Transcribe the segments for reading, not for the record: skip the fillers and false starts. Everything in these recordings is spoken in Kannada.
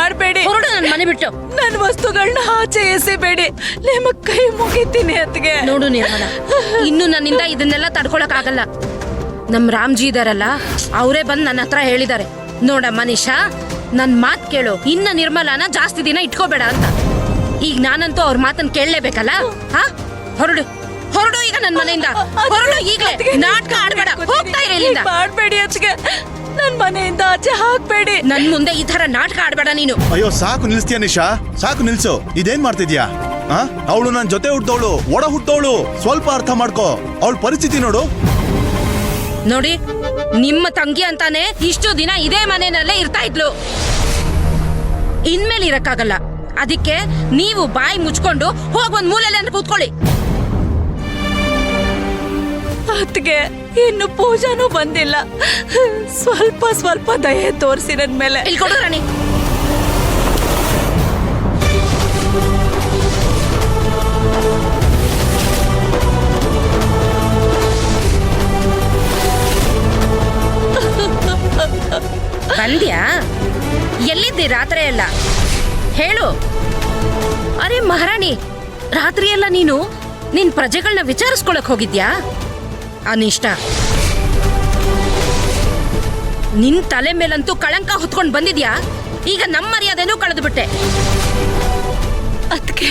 ಮಾಡಬೇಡಿ. ಹೊರಡು ನನ್ನ ಮನೆ ಬಿಟ್ಟು. ನನ್ನ ವಸ್ತುಗಳನ್ನ ಆಚೆ ಎಸೆಬೇಡಿ. ನಿಮ್ಮ ಕೈ ಮುಗಿತೀನಿ ಅತ್ಗೆ. ನೋಡು ನಿರ್ಮಲ, ಇನ್ನು ನನ್ನಿಂದ ಇದನ್ನೆಲ್ಲ ತಡ್ಕೊಳಕ್ ಆಗಲ್ಲ. ನಮ್ ರಾಮ್ಜಿ ಇದಾರಲ್ಲ, ಅವರೇ ಬಂದು ನನ್ನ ಹತ್ರ ಹೇಳಿದ್ದಾರೆ, ನೋಡ ಮನೀಷಾ, ನನ್ ಮಾತ್ ಕೇಳು, ಇನ್ನ ನಿರ್ಮಲಾನ ಜಾಸ್ತಿ ದಿನ ಇಟ್ಕೋಬೇಡ ಅಂತ. ಈಗ ನಾನಂತೂ ಅವ್ರ ಮಾತನ್ನ ಕೇಳಲೇಬೇಕಲ್ಲ. ಹಾ, ಹೊರಡು ಹೊರಡು ಈಗ ನನ್ ಮನೆಯಿಂದ ಹೊರಡು. ಈಗಲೇ ನಾಟಕ ಆಡ್ಬೇಡ, ಹೋಗ್ತಾ ಇರ ಇಲ್ಲಿಂದ. ಮಾಡಬೇಡಿ ಅತ್ಗೆ, ನನ್ ಮನೆಯಿಂದ ಆಚೆ ಹಾಕ್ಬೇಡಿ. ನನ್ ಮುಂದೆ ಈ ತರ ನಾಟಕ ಆಡ್ಬೇಡ ನೀನು. ಅಯ್ಯೋ ಸಾಕು ನಿಲ್ಸ್ತೀಯ ನಿಶಾ, ಸಾಕು ನಿಲ್ಸು. ಇದೇನ್ ಮಾಡ್ತಿದ್ಯಾ? ಅವಳು ನನ್ ಜೊತೆ ಹುಟ್ಟವಳು, ಒಡ ಹುಟ್ಟವಳು. ಸ್ವಲ್ಪ ಅರ್ಥ ಮಾಡ್ಕೋ ಅವಳ ಪರಿಸ್ಥಿತಿ ನೋಡು. ನೋಡಿ, ನಿಮ್ಮ ತಂಗಿ ಅಂತಾನೆ ಇಷ್ಟು ದಿನ ಇದೇ ಮನೆಯಲ್ಲೇ ಇರ್ತಾ ಇದ್ಲು. ಇನ್ಮೇಲೆ ಇರಕ್ಕಾಗಲ್ಲ. ಅದಕ್ಕೆ ನೀವು ಬಾಯಿ ಮುಚ್ಕೊಂಡು ಹೋಗ್ ಒಂದ್ ಮೂಲೆಯಲ್ಲಿ ಅಂತ ಕೂತ್ಕೊಳ್ಳಿ. ಅತ್ಗೆ, ಇನ್ನು ಪೂಜಾನೂ ಬಂದಿಲ್ಲ. ಸ್ವಲ್ಪ ಸ್ವಲ್ಪ ದಯೆ ತೋರಿಸಿ ನನ್ ಮೇಲೆ. ಇಲ್ಲಿ ಕೊಡು ರಾಣಿ. ಬಂದ್ಯಾ? ಎಲ್ಲಿದ್ದಿ ರಾತ್ರಿ ಎಲ್ಲ? ಹೇಳು. ಅರೆ ಮಹಾರಾಣಿ, ರಾತ್ರಿ ಎಲ್ಲ ನೀನು ನಿನ್ ಪ್ರಜೆಗಳನ್ನ ವಿಚಾರಿಸ್ಕೊಳಕ್ ಹೋಗಿದ್ಯಾ? ಅನಿಷ್ಟ, ನಿನ್ ತಲೆ ಮೇಲಂತೂ ಕಳಂಕ ಹೊತ್ಕೊಂಡ್ ಬಂದಿದ್ಯಾ. ಈಗ ನಮ್ಮ ಮರ್ಯಾದೆನೂ ಕಳೆದು ಬಿಟ್ಟೆ. ಅದ್ಕೆ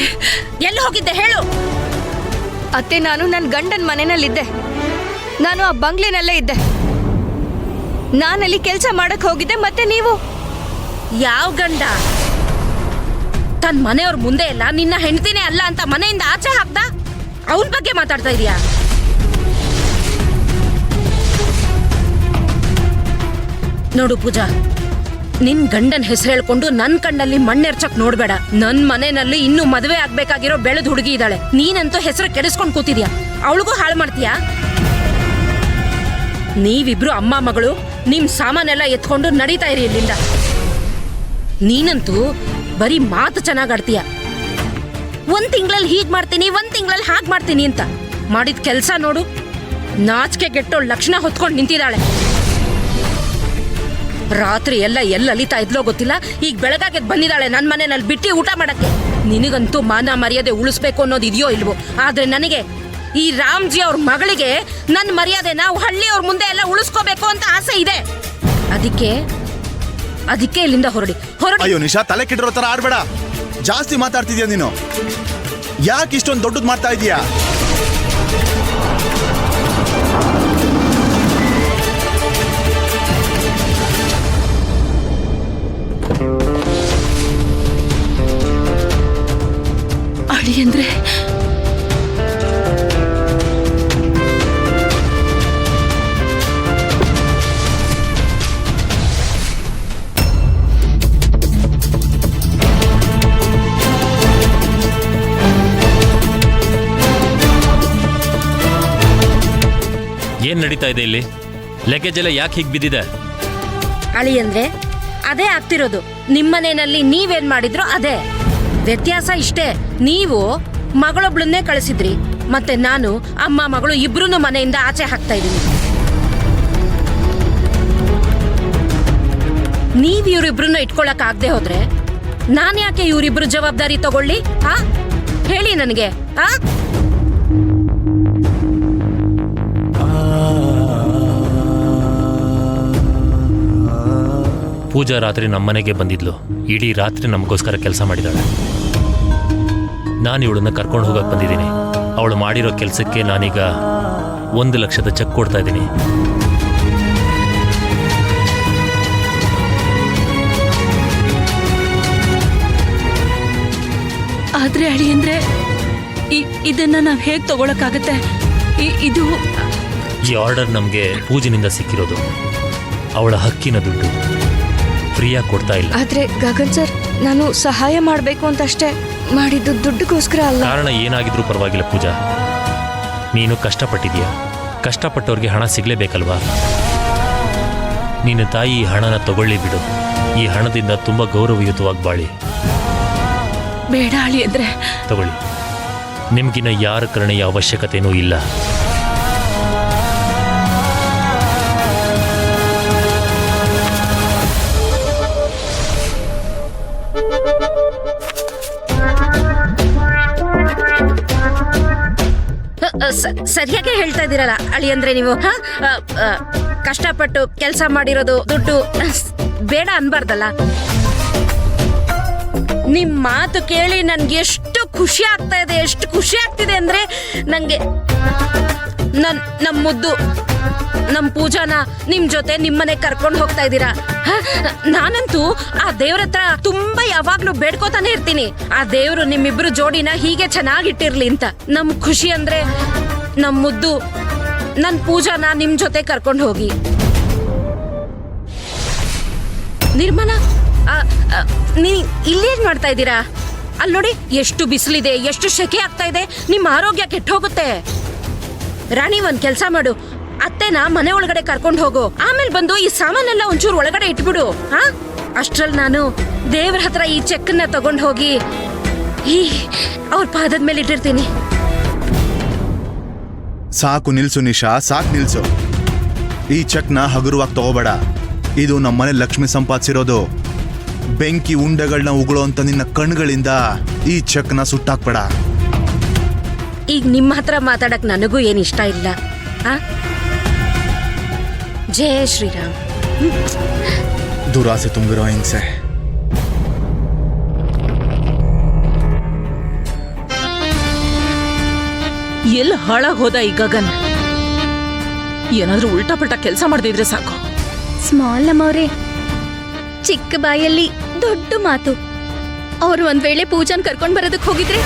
ಎಲ್ಲಿ ಹೋಗಿದ್ದೆ ಹೇಳು. ಅತ್ತೆ, ನಾನು ನನ್ನ ಗಂಡನ ಮನೆಯಲ್ಲಿದ್ದೆ. ನಾನು ಆ ಬಂಗ್ಲೆನಲ್ಲೇ ಇದ್ದೆ. ನಾನಲ್ಲಿ ಕೆಲಸ ಮಾಡಕ್ ಹೋಗಿದ್ದೆ. ಮತ್ತೆ ನೀವು? ಯಾವ ಗಂಡ? ತನ್ನ ಮನೆಯವ್ರ ಮುಂದೆ ಎಲ್ಲ ನಿನ್ನ ಹೆಂಡತಿನೇ ಅಲ್ಲ ಅಂತ ಮನೆಯಿಂದ ಆಚೆ ಹಾಕ್ದ? ಅವನ ಬಗ್ಗೆ ಮಾತಾಡ್ತಾ ಇದೀಯಾ? ನೋಡು ಪೂಜಾ, ನಿನ್ ಗಂಡನ ಹೆಸರು ಹೇಳ್ಕೊಂಡು ನನ್ ಕಣ್ಣಲ್ಲಿ ಮಣ್ಣೆರ್ಚಕ್ ನೋಡ್ಬೇಡ. ನನ್ ಮನೆಯಲ್ಲಿ ಇನ್ನೂ ಮದುವೆ ಆಗ್ಬೇಕಾಗಿರೋ ಬೆಳೆದ ಹುಡುಗಿ ಇದ್ದಾಳೆ. ನೀನಂತೂ ಹೆಸರು ಕೆಡಿಸ್ಕೊಂಡ್ ಕೂತಿದ್ಯಾ, ಅವಳಿಗೂ ಹಾಳು ಮಾಡ್ತೀಯಾ? ನೀವಿಬ್ರು ಅಮ್ಮ ಮಗಳು ನಿಮ್ ಸಾಮಾನೆಲ್ಲ ಎತ್ಕೊಂಡು ನಡೀತಾ ಇರಿ ಇಲ್ಲಿಂದ. ನೀನಂತೂ ಬರೀ ಮಾತು ಚೆನ್ನಾಗ್ ಆಡ್ತೀಯ. ಒಂದ್ ತಿಂಗಳಲ್ಲಿ ಹೀಗ್ ಮಾಡ್ತೀನಿ, ಒಂದ್ ತಿಂಗಳಲ್ಲಿ ಹಾಗ್ ಮಾಡ್ತೀನಿ ಅಂತ. ಮಾಡಿದ ಕೆಲ್ಸ ನೋಡು, ನಾಚಿಕೆ ಗೆಟ್ಟೋ ಲಕ್ಷಣ ಹೊತ್ಕೊಂಡು ನಿಂತಿದ್ದಾಳೆ. ರಾತ್ರಿ ಎಲ್ಲ ಅಲಿತಾ ಇದ್ಲೋ ಗೊತ್ತಿಲ್ಲ, ಈಗ ಬೆಳಗಾಗೆ ಬಂದಿದ್ದಾಳೆ ನನ್ ಮನೆಯಲ್ಲಿ ಬಿಟ್ಟು ಊಟ ಮಾಡಕ್ಕೆ. ನಿನಗಂತೂ ಮಾನ ಮರ್ಯಾದೆ ಉಳಿಸ್ಬೇಕು ಅನ್ನೋದು ಇದೆಯೋ ಇಲ್ವೋ, ಆದ್ರೆ ನನಗೆ ಈ ರಾಮ್ಜಿ ಅವ್ರ ಮಗಳಿಗೆ ನನ್ನ ಮರ್ಯಾದೆ ನಾವು ಹಳ್ಳಿಯವ್ರ ಮುಂದೆ ಎಲ್ಲ ಉಳಿಸ್ಕೋಬೇಕು ಅಂತ ಆಸೆ ಇದೆ. ಅದಕ್ಕೆ ಇಲ್ಲಿಂದ ಹೊರಡಿ. ಅಯ್ಯೋ ನಿಶಾ, ತಲೆ ಕೆಟ್ಟಿರೋ ತರ ಆಡ್ಬೇಡ. ಜಾಸ್ತಿ ಮಾತಾಡ್ತಿದ್ಯಾ ನೀನು. ಯಾಕೆ ಇಷ್ಟೊಂದು ದೊಡ್ಡದ್ ಮಾಡ್ತಾ ಇದೀಯಾ? ಅಡಿ ಅಂದ್ರೆ ಏನ್ ನಡೀತಾ ಇದೆ ಇಲ್ಲಿ? ಲಗೇಜ್ ಎಲ್ಲ ಯಾಕೆ ಹೀಗೆ ಬಿದ್ದಿದೆ? ಅಳಿ ಅಂದ್ರೆ ಅದೇ ಆಗ್ತಿರೋದು. ನಿಮ್ಮನೇನಲ್ಲಿ ನೀವೇನ್ ಮಾಡಿದ್ರು ಅದೇ. ವ್ಯತ್ಯಾಸ ಇಷ್ಟೇ, ನೀವು ಮಗಳೊಬ್ಳನ್ನೇ ಕಳಿಸಿದ್ರಿ, ಮತ್ತೆ ನಾನು ಅಮ್ಮ ಮಗಳು ಇಬ್ರು ಮನೆಯಿಂದ ಆಚೆ ಹಾಕ್ತಾ ಇದ್ದೀನಿ. ನೀವ್ ಇವ್ರಿಬ್ರನ್ನ ಇಟ್ಕೊಳಕ್ ಆಗದೆ ಹೋದ್ರೆ ನಾನ್ ಯಾಕೆ ಇವ್ರಿಬ್ರು ಜವಾಬ್ದಾರಿ ತಗೊಳ್ಳಿ? ಹಾ, ಹೇಳಿ ನನಗೆ. ಹಾ, ಪೂಜಾ ರಾತ್ರಿ ನಮ್ಮನೆಗೆ ಬಂದಿದ್ಲು. ಇಡೀ ರಾತ್ರಿ ನಮಗೋಸ್ಕರ ಕೆಲಸ ಮಾಡಿದಾಳೆ. ನಾನು ಇವಳನ್ನ ಕರ್ಕೊಂಡು ಹೋಗಕ್ಕೆ ಬಂದಿದ್ದೀನಿ. ಅವಳು ಮಾಡಿರೋ ಕೆಲಸಕ್ಕೆ ನಾನೀಗ 1 ಲಕ್ಷದ ಚೆಕ್ ಕೊಡ್ತಾ ಇದ್ದೀನಿ. ಆದ್ರೆ ಅಳಿ ಅಂದ್ರೆ ಇದನ್ನ ನಾವ್ ಹೇಗ್ ತಗೊಳಕ್ಕಾಗತ್ತೆ? ಇದು ಈ ಆರ್ಡರ್ ನಮಗೆ ಪೂಜೆನಿಂದ ಸಿಕ್ಕಿರೋದು. ಅವಳ ಹಕ್ಕಿನ ದುಡ್ಡು ಫ್ರೀಯಾಗಿ ಕೊಡ್ತಾ ಇಲ್ಲ. ಆದ್ರೆ ಗಗನ್ ಸರ್, ನಾನು ಸಹಾಯ ಮಾಡಬೇಕು ಅಂತ ಅಷ್ಟೇ ಮಾಡಿದ್ದು, ದುಡ್ಡುಗೋಸ್ಕರ ಅಲ್ಲ. ಕಾರಣ ಏನಾಗಿದ್ರೂ ಪರವಾಗಿಲ್ಲ ಪೂಜಾ, ನೀನು ಕಷ್ಟಪಟ್ಟಿದೀಯ. ಕಷ್ಟಪಟ್ಟವ್ರಿಗೆ ಹಣ ಸಿಗ್ಲೇಬೇಕಲ್ವಾ? ನಿನ್ನ ತಾಯಿ ಈ ಹಣನ ತಗೊಳ್ಳಿ ಬಿಡು. ಈ ಹಣದಿಂದ ತುಂಬಾ ಗೌರವಯುತವಾಗಿ ಬಾಳಿ. ಬೇಡ ಅಳಿ ಅಂದ್ರೆ. ತಗೊಳ್ಳಿ, ನಿಮ್ಗಿನ್ನ ಯಾರ ಕರುಣೆಯ ಅವಶ್ಯಕತೆನೂ ಇಲ್ಲ. ಸರಿಯಾಗಿ ಹೇಳ್ತಾ ಇದ್ದೀರಲ್ಲ ಅಳಿ ಅಂದ್ರೆ ನೀವು ಕಷ್ಟಪಟ್ಟು ಕೆಲಸ ಮಾಡಿರೋದು ದುಡ್ಡು ಬೇಡ ಅನ್ಬಾರ್ದಲ್ಲ. ನಿಮ್ ಮಾತು ಕೇಳಿ ನನ್ಗೆ ಎಷ್ಟು ಖುಷಿ ಆಗ್ತಾ ಇದೆ, ಎಷ್ಟು ಖುಷಿ ಆಗ್ತಿದೆ ಅಂದ್ರೆ ನಂಗೆ ನಮ್ ಮುದ್ದು ನಮ್ ಪೂಜಾನ ನಿಮ್ ಜೊತೆ ನಿಮ್ಮನೆ ಕರ್ಕೊಂಡು ಹೋಗ್ತಾ ಇದ್ದೀರಾ. ನಾನಂತೂ ಆ ದೇವ್ರ ಹತ್ರ ತುಂಬಾ ಯಾವಾಗ್ಲೂ ಬೇಡ್ಕೋತಾನೆ ಇರ್ತೀನಿ, ಆ ದೇವ್ರು ನಿಮ್ಮಿಬ್ರು ಜೋಡಿನ ಹೀಗೆ ಚೆನ್ನಾಗಿಟ್ಟಿರ್ಲಿ ಅಂತ. ನಮ್ ಖುಷಿ ಅಂದ್ರೆ ನಮ್ ಮುದ್ದು ನನ್ ಪೂಜಾನ ನಿಮ್ ಜೊತೆ ಕರ್ಕೊಂಡು ಹೋಗಿ. ನಿರ್ಮಲಾ, ನೀ ಇಲ್ಲೇನ್ ಮಾಡ್ತಾ ಇದ್ದೀರಾ? ಅಲ್ಲಿ ನೋಡಿ ಎಷ್ಟು ಬಿಸಿಲಿದೆ, ಎಷ್ಟು ಶೆಕೆ ಆಗ್ತಾ ಇದೆ, ನಿಮ್ಮ ಆರೋಗ್ಯ ಕೆಟ್ಟ ಹೋಗುತ್ತೆ. ರಾಣಿ, ಒಂದ್ ಕೆಲ್ಸ ಮಾಡು, ಅತ್ತೆನ ಮನೆ ಒಳಗಡೆ ಕರ್ಕೊಂಡು ಹೋಗು, ಆಮೇಲೆ ಬಂದು ಈ ಸಾಮಾನೆಲ್ಲ ಒಂಚೂರು ಒಳಗಡೆ ಇಟ್ಬಿಡು. ಅಷ್ಟ್ರಲ್ಲಿ ನಾನು ದೇವ್ರ ಹತ್ರ ಈ ಚೆಕ್ಕನ್ನ ತಗೊಂಡು ಹೋಗಿ ಅವ್ರ ಪಾದದ ಮೇಲೆ ಇಟ್ಟಿರ್ತೀನಿ. ಸಾಕು ನಿಲ್ಸು ನಿಶಾ, ಸಾಕು ನಿಲ್ಸು. ಈ ಚೆಕ್ನ ಹಗುರವಾಗಿ ತಗೋಬೇಡ. ಇದು ನಮ್ಮನೆ ಲಕ್ಷ್ಮಿ ಸಂಪಾದಿಸಿರೋದು. ಬೆಂಕಿ ಉಂಡೆಗಳನ್ನ ಉಗುಳೋ ಅಂತ ನಿನ್ನ ಕಣ್ಗಳಿಂದ ಈ ಚೆಕ್ನ ಸುಟ್ಟಾಕ್ಬೇಡ. ಈಗ ನಿಮ್ಮ ಹತ್ರ ಮಾತಾಡಕ್ ನನಗೂ ಏನ್ ಇಷ್ಟ ಇಲ್ಲ. ಜಯ ಶ್ರೀರಾಮ್. ದುರಾಸೆ ತುಂಬಿರೋ ಹಿಂಸೆ. ಎಲ್ಲ ಹಾಳಾಗ್ ಹೋದ ಈ ಗಗನ್. ಏನಾದ್ರೂ ಉಲ್ಟಾ ಪಲ್ಟಾ ಕೆಲಸ ಮಾಡ್ದಿದ್ರೆ ಸಾಕು. ಸ್ಮಾಲ್ ನಮ್ಮವ್ರೆ, ಚಿಕ್ಕ ಬಾಯಲ್ಲಿ ದೊಡ್ಡ ಮಾತು. ಅವ್ರು ಒಂದ್ ವೇಳೆ ಪೂಜಾನ್ ಕರ್ಕೊಂಡ್ ಬರೋದಕ್ ಹೋಗಿದ್ರೆ